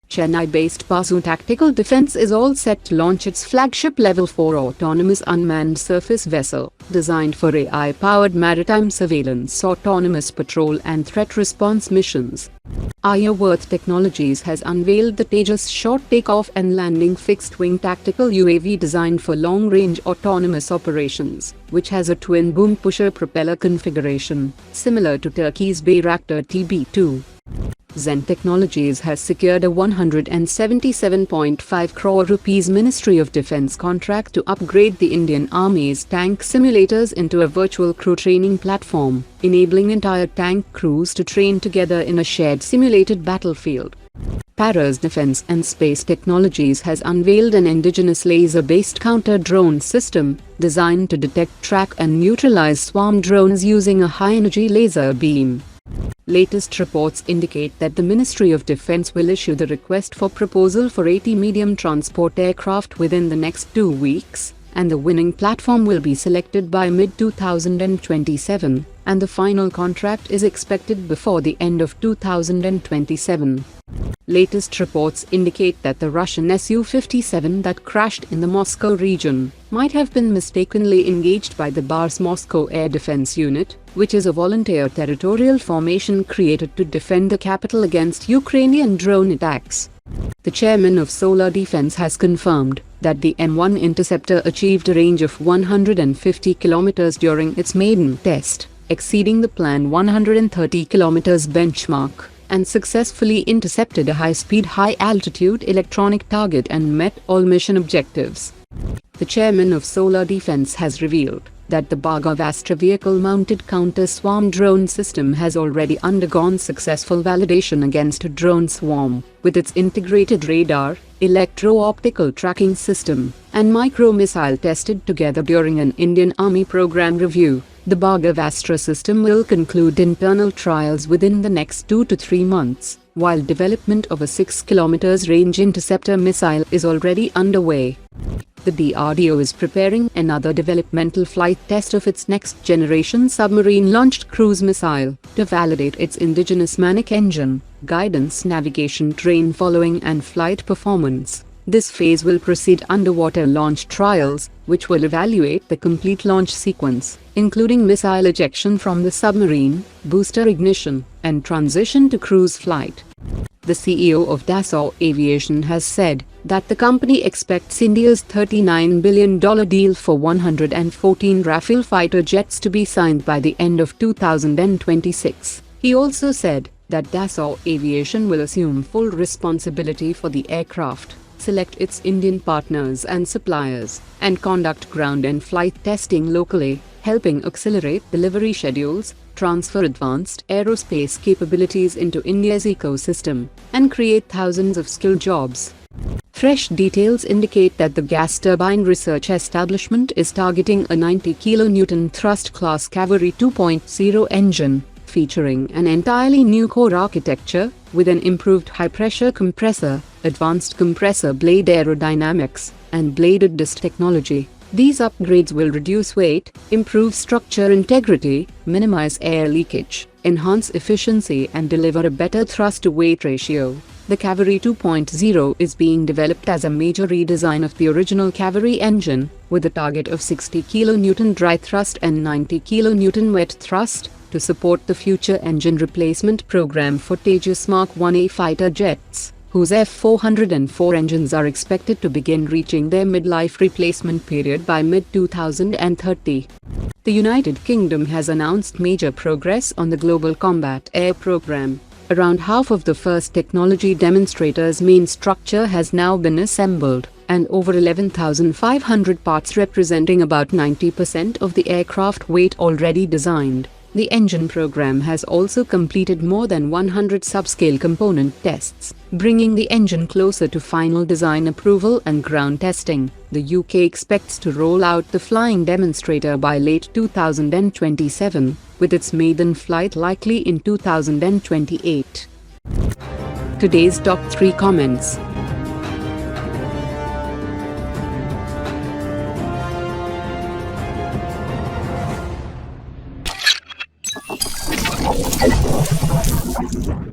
Chennai-based Parshu Tactical Defence is all set to launch its flagship Level 4 autonomous unmanned surface vessel, designed for AI-powered maritime surveillance, autonomous patrol and threat response missions. Aryavart Technologies has unveiled the Tejas short takeoff and landing fixed-wing tactical UAV designed for long-range autonomous operations, which has a twin-boom pusher propeller configuration, similar to Turkey's Bayraktar-2. Zen Technologies has secured a 177.5 crore rupees Ministry of Defence contract to upgrade the Indian Army's tank simulators into a virtual crew training platform, enabling entire tank crews to train together in a shared simulated battlefield. Paras Defence and Space Technologies has unveiled an indigenous laser-based counter-drone system, designed to detect, track and neutralize swarm drones using a high-energy laser beam. Latest reports indicate that the Ministry of Defence will issue the request for proposal for 80 medium transport aircraft within the next 2 weeks, and the winning platform will be selected by mid-2027, and the final contract is expected before the end of 2027. Latest reports indicate that the Russian Su-57 that crashed in the Moscow region might have been mistakenly engaged by the BAR's Moscow Air Defense Unit, which is a volunteer territorial formation created to defend the capital against Ukrainian drone attacks. The chairman of Solar Defense has confirmed that the M1 interceptor achieved a range of 150 kilometers during its maiden test, exceeding the planned 130 kilometers benchmark, and successfully intercepted a high-speed, high-altitude electronic target and met all mission objectives. The chairman of Solar Defense has revealed that the Bhargavastra vehicle-mounted counter-swarm drone system has already undergone successful validation against a drone swarm, with its integrated radar, electro-optical tracking system, and micro-missile tested together during an Indian Army program review. The Bhargavastra system will conclude internal trials within the next 2 to 3 months, while development of a 6 km range interceptor missile is already underway. The DRDO is preparing another developmental flight test of its next-generation submarine-launched cruise missile to validate its indigenous manic engine, guidance, navigation, terrain following and flight performance. This phase will precede underwater launch trials, which will evaluate the complete launch sequence, including missile ejection from the submarine, booster ignition, and transition to cruise flight. The CEO of Dassault Aviation has said that the company expects India's $39 billion deal for 114 Rafale fighter jets to be signed by the end of 2026. He also said that Dassault Aviation will assume full responsibility for the aircraft, select its Indian partners and suppliers, and conduct ground and flight testing locally, helping accelerate delivery schedules, transfer advanced aerospace capabilities into India's ecosystem, and create thousands of skilled jobs. Fresh details indicate that the gas turbine research establishment is targeting a 90 kN thrust class Kaveri 2.0 engine, featuring an entirely new core architecture, with an improved high-pressure compressor, advanced compressor blade aerodynamics, and bladed disc technology. These upgrades will reduce weight, improve structure integrity, minimize air leakage, enhance efficiency and deliver a better thrust-to-weight ratio. The Kaveri 2.0 is being developed as a major redesign of the original Kaveri engine, with a target of 60 kN dry thrust and 90 kN wet thrust, to support the future engine replacement program for Tejas Mark 1A fighter jets, whose F404 engines are expected to begin reaching their midlife replacement period by mid-2030. The United Kingdom has announced major progress on the Global Combat Air Program. Around half of the first technology demonstrator's main structure has now been assembled, and over 11,500 parts representing about 90% of the aircraft weight already designed. The engine program has also completed more than 100 subscale component tests, bringing the engine closer to final design approval and ground testing. The UK expects to roll out the flying demonstrator by late 2027, with its maiden flight likely in 2028. Today's top 3 comments.